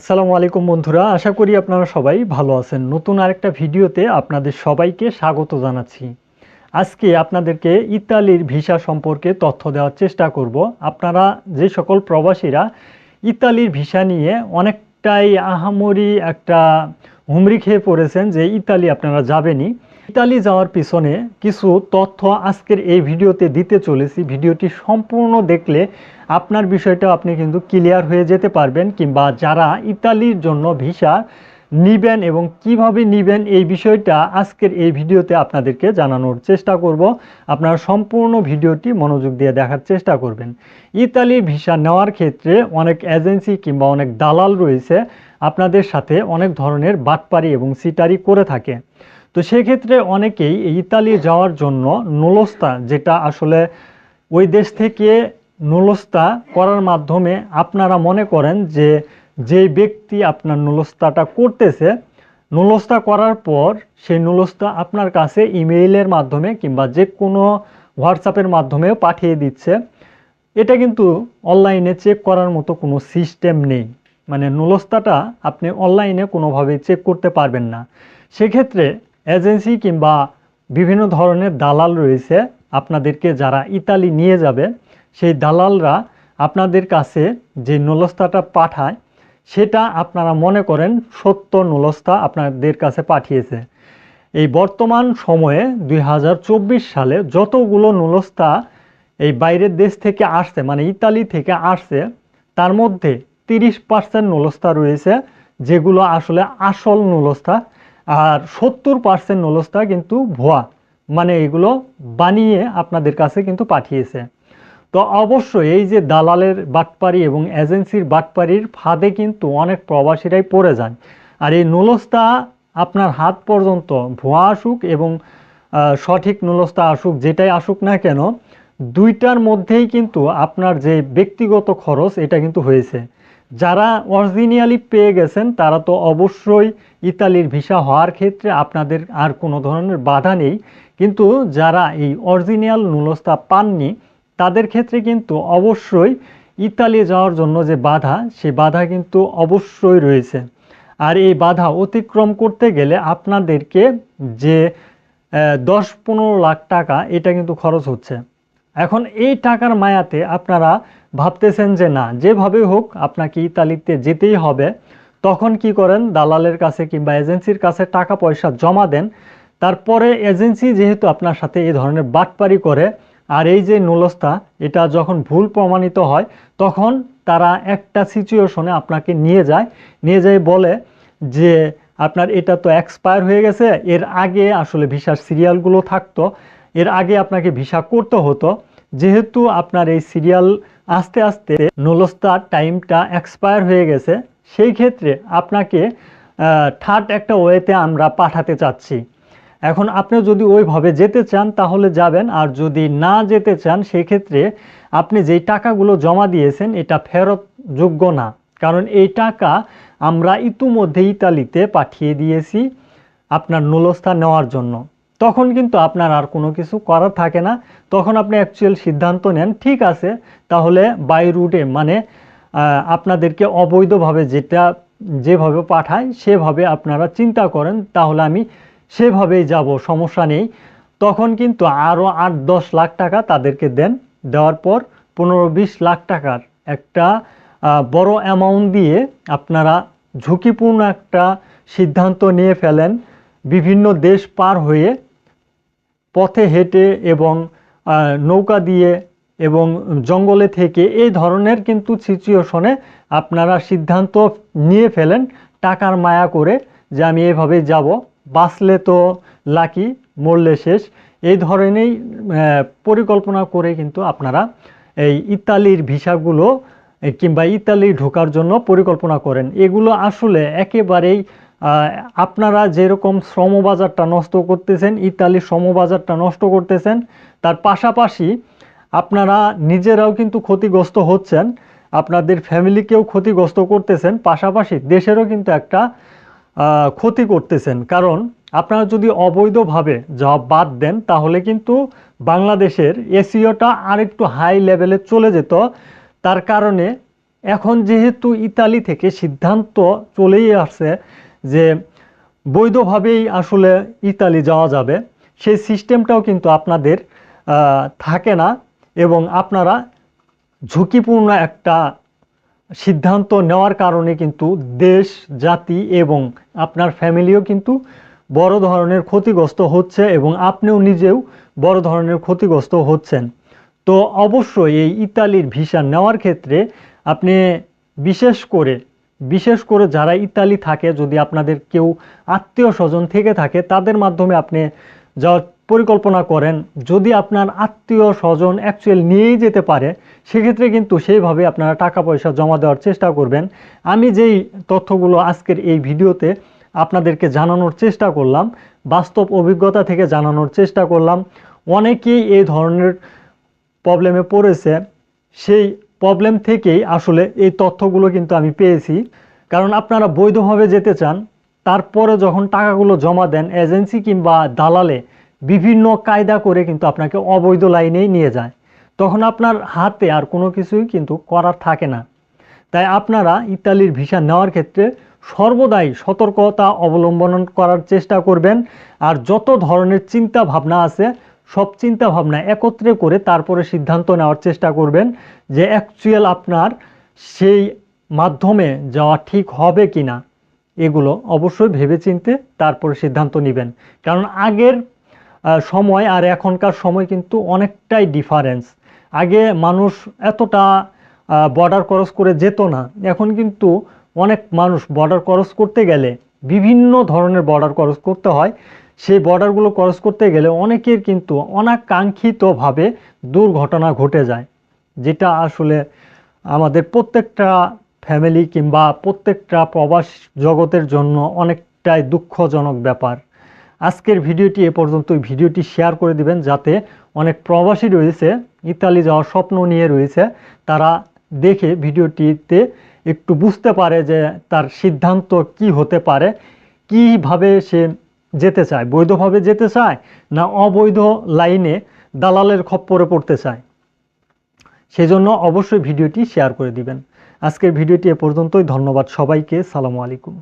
আসসালামু আলাইকুম বন্ধুরা, আশা করি আপনারা সবাই ভালো আছেন। নতুন আরেকটা ভিডিওতে আপনাদের সবাইকে স্বাগত জানাচ্ছি। আজকে আপনাদেরকে ইতালির ভিসা সম্পর্কে তথ্য দেওয়ার চেষ্টা করব। আপনারা যে সকল প্রবাসীরা ইতালির ভিসা নিয়ে অনেকটাই আহামরি একটা হুমড়ি খেয়ে পড়েছেন যে ইতালি আপনারা যাবেনই, ইতালি যাওয়ার পিছনে কিছু তথ্য আজকের এই ভিডিওতে দিতে চলেছি। ভিডিওটি সম্পূর্ণ দেখলে আপনার বিষয়টা আপনি কিন্তু ক্লিয়ার হয়ে যেতে পারবেন, কিংবা যারা ইতালির জন্য ভিসা নিবেন এবং কিভাবে নিবেন এই বিষয়টা আজকের এই ভিডিওতে আপনাদেরকে জানানোর চেষ্টা করব। আপনারা সম্পূর্ণ ভিডিওটি মনোযোগ দিয়ে দেখার চেষ্টা করবেন। ইতালির ভিসা নেওয়ার ক্ষেত্রে অনেক এজেন্সি কিংবা অনেক দালাল রয়েছে, আপনাদের সাথে অনেক ধরনের বাটপারি এবং সিটারি করে থাকে। তো সেক্ষেত্রে অনেকেই ইতালি যাওয়ার জন্য নুলস্তা, যেটা আসলে ওই দেশ থেকে নুলস্তা করার মাধ্যমে আপনারা মনে করেন যে যেই ব্যক্তি আপনার নুলস্তাটা করতেছে, নুলস্তা করার পর সেই নুলস্তা আপনার কাছে ইমেইলের মাধ্যমে কিংবা যে কোনো হোয়াটসঅ্যাপের মাধ্যমেও পাঠিয়ে দিচ্ছে। এটা কিন্তু অনলাইনে চেক করার মতো কোনো সিস্টেম নেই, মানে নুলস্তাটা আপনি অনলাইনে কোনোভাবেই চেক করতে পারবেন না। সেক্ষেত্রে এজেন্সি কিংবা বিভিন্ন ধরনের দালাল রয়েছে, আপনাদেরকে যারা ইতালি নিয়ে যাবে সেই দালালরা আপনাদের কাছে যে নুলস্তাটা পাঠায় সেটা আপনারা মনে করেন সত্য নুলস্তা আপনাদের কাছে পাঠিয়েছে। এই বর্তমান সময়ে 2024 সালে যতগুলো নুলস্তা এই বাইরের দেশ থেকে আসছে, মানে ইতালি থেকে আসছে, তার মধ্যে 30% নুলস্তা রয়েছে যেগুলো আসলে আসল নুলস্তা, আর 70% নুলস্তা কিন্তু ভুয়া, মানে এগুলো বানিয়ে আপনাদের কাছে কিন্তু পাঠিয়েছে। তো অবশ্যই এই যে দালালের বাটপারি এবং এজেন্সির বাটপারির ফাঁদে কিন্তু অনেক প্রবাসীরাই পড়ে যান। আর এই নুলস্তা আপনার হাত পর্যন্ত ভুয়া আসুক এবং সঠিক নুলস্তা আসুক, যেটাই আসুক না কেন, দুইটার মধ্যেই কিন্তু আপনার যে ব্যক্তিগত খরচ এটা কিন্তু হয়েছে। যারা অরিজিনালি পেয়ে গেছেন তারা তো অবশ্যই ইতালির ভিসা হওয়ার ক্ষেত্রে আপনাদের আর কোনো ধরনের বাধা নেই, কিন্তু যারা এই অরিজিনাল নুলস্তা পাননি তাদের ক্ষেত্রে কিন্তু অবশ্যই ইতালি যাওয়ার জন্য যে বাধা, সে বাধা কিন্তু অবশ্যই রয়েছে। আর এই বাধা অতিক্রম করতে গেলে আপনাদেরকে যে 10-15 লাখ টাকা এটা কিন্তু খরচ হচ্ছে। এখন এই টাকার মায়াতে আপনারা ভাবতেছেন যে না, যেভাবে হোক আপনাকে ইতালিতে যেতেই হবে। তখন কি করেন, দালালের কাছে কিংবা এজেন্সির কাছে টাকা পয়সা জমা দেন। তারপরে এজেন্সি যেহেতু আপনার সাথে এই ধরনের বাটপারি করে, আর এই যে নুলস্তা এটা যখন ভুল প্রমাণিত হয়, তখন তারা একটা সিচুয়েশনে আপনাকে নিয়ে যায় বলে যে আপনার এটা তো এক্সপায়ার হয়ে গেছে, এর আগে আসলে ভিসার সিরিয়ালগুলো থাকতো, এর আগে আপনাকে ভিসা করতে হতো, যেহেতু আপনার এই সিরিয়াল আস্তে আস্তে নুলস্তার টাইমটা এক্সপায়ার হয়ে গেছে, সেই ক্ষেত্রে আপনাকে থার্ড একটা ওয়েতে আমরা পাঠাতে চাচ্ছি। এখন আপনি যদি ওইভাবে যেতে চান তাহলে যাবেন, আর যদি না যেতে চান সেক্ষেত্রে আপনি যেই টাকাগুলো জমা দিয়েছেন এটা ফেরত যোগ্য না, কারণ এই টাকা আমরা ইতিমধ্যে ইতালিতে পাঠিয়ে দিয়েছি আপনার নুলস্তা নেওয়ার জন্য। তখন কিন্তু আপনার আর কোনো কিছু করার থাকে না, তখন আপনি অ্যাকচুয়াল সিদ্ধান্ত নেন ঠিক আছে তাহলে বাই রুটে, মানে আপনাদেরকে অবৈধভাবে যেভাবে পাঠায় সেভাবে আপনারা চিন্তা করেন, তাহলে আমি সেভাবেই যাব, সমস্যা নেই। তখন কিন্তু আরও 8-10 লাখ টাকা তাদেরকে দেন, দেওয়ার পর 15-20 লাখ টাকার একটা বড় অ্যামাউন্ট দিয়ে আপনারা ঝুঁকিপূর্ণ একটা সিদ্ধান্ত নিয়ে ফেলেন, বিভিন্ন দেশ পার হয়ে পথে হেঁটে এবং নৌকা দিয়ে এবং জঙ্গলে থেকে, এই ধরনের কিন্তু সিচুয়েশনে আপনারা সিদ্ধান্ত নিয়ে ফেলেন টাকার মায়া করে যে আমি এভাবেই যাব, বাঁচলে তো লাকি, মরলে শেষ। এই ধরনেরই পরিকল্পনা করে কিন্তু আপনারা এই ইতালির ভিসাগুলো কিংবা ইতালি ঢোকার জন্য পরিকল্পনা করেন। এগুলো আসলে একেবারেই আপনারা যেরকম শ্রমবাজারটা নষ্ট করতেছেন, ইতালির শ্রমবাজারটা নষ্ট করতেছেন, তার পাশাপাশি আপনারা নিজেরাও কিন্তু ক্ষতিগ্রস্ত হচ্ছেন, আপনাদের ফ্যামিলিকেও ক্ষতিগ্রস্ত করতেছেন, পাশাপাশি দেশেরও কিন্তু একটা ক্ষতি করতেছেন। কারণ আপনারা যদি অবৈধভাবে জব বাদ দেন তাহলে কিন্তু বাংলাদেশের এসইওটা আরেকটু হাই লেভেলে চলে যেত। তার কারণে এখন যেহেতু ইতালি থেকে সিদ্ধান্ত চলেই আসছে যে বৈধভাবেই আসলে ইতালি যাওয়া যাবে, সেই সিস্টেমটাও কিন্তু আপনাদের থাকে না এবং আপনারা ঝুঁকিপূর্ণ একটা সিদ্ধান্ত নেওয়ার কারণে কিন্তু দেশ, জাতি এবং আপনার ফ্যামিলিও কিন্তু বড় ধরনের ক্ষতিগ্রস্ত হচ্ছে এবং আপনিও নিজেও বড় ধরনের ক্ষতিগ্রস্ত হচ্ছেন। তো অবশ্যই এই ইতালির ভিসা নেওয়ার ক্ষেত্রে আপনি বিশেষ করে যারা ইতালি থাকে, যদি আপনাদের কেউ আত্মীয় স্বজন থেকে থাকে তাদের মাধ্যমে আপনি যাওয়ার পরিকল্পনা করেন। যদি আপনার আত্মীয় স্বজন অ্যাকচুয়ালি নিয়েই যেতে পারে, সেক্ষেত্রে কিন্তু সেইভাবে আপনারা টাকা পয়সা জমা দেওয়ার চেষ্টা করবেন। আমি যেই তথ্যগুলো আজকের এই ভিডিওতে আপনাদেরকে জানানোর চেষ্টা করলাম, বাস্তব অভিজ্ঞতা থেকে জানানোর চেষ্টা করলাম। অনেকেই এই ধরনের প্রবলেমে পড়েছে, সেই প্রবলেম থেকেই আসলে এই তথ্যগুলো কিন্তু আমি পেয়েছি। কারণ আপনারা বৈধভাবে যেতে চান, তারপরে যখন টাকাগুলো জমা দেন, এজেন্সি কিংবা দালালে বিভিন্ন কায়দা করে কিন্তু আপনাকে অবৈধ লাইনেই নিয়ে যায়, তখন আপনার হাতে আর কোনো কিছুই কিন্তু করার থাকে না। তাই আপনারা ইতালির ভিসা নেওয়ার ক্ষেত্রে সর্বদাই সতর্কতা অবলম্বন করার চেষ্টা করবেন। আর যত ধরনের চিন্তা ভাবনা আছে, সব চিন্তা ভাবনা একত্রে করে তারপরে সিদ্ধান্ত নেওয়ার চেষ্টা করবেন যে অ্যাকচুয়াল আপনার সেই মাধ্যমে যাওয়া ঠিক হবে কি না। এগুলো অবশ্যই ভেবেচিন্তে তারপরে সিদ্ধান্ত নেবেন। কারণ আগের সময় আর এখনকার সময় কিন্তু অনেকটাই ডিফারেন্স। আগে মানুষ এতটা বর্ডার ক্রস করে যেত না, এখন কিন্তু অনেক মানুষ বর্ডার ক্রস করতে গেলে বিভিন্ন ধরনের বর্ডার ক্রস করতে হয়। সেই বর্ডারগুলো ক্রস করতে গেলে অনেকের কিন্তু অনাকাঙ্ক্ষিতভাবে দুর্ঘটনা ঘটে যায়, যেটা আসলে আমাদের প্রত্যেকটা ফ্যামিলি কিংবা প্রত্যেকটা প্রবাস জগতের জন্য অনেকটাই দুঃখজনক ব্যাপার। আজকের ভিডিওটি এ পর্যন্তই। ভিডিওটি শেয়ার করে দিবেন, যাতে অনেক প্রবাসী রয়েছে, ইতালি যাওয়ার স্বপ্ন নিয়ে রয়েছে, তারা দেখে ভিডিওটিতে একটু বুঝতে পারে যে তার সিদ্ধান্ত কি হতে পারে, কিভাবে সে যেতে চায়, বৈধভাবে যেতে চায় না অবৈধ লাইনে দালালের খপ্পরে পড়তে চায়। সেজন্য অবশ্যই ভিডিওটি শেয়ার করে দিবেন। আজকের ভিডিওটি এ পর্যন্তই। ধন্যবাদ সবাইকে। সালামু আলাইকুম।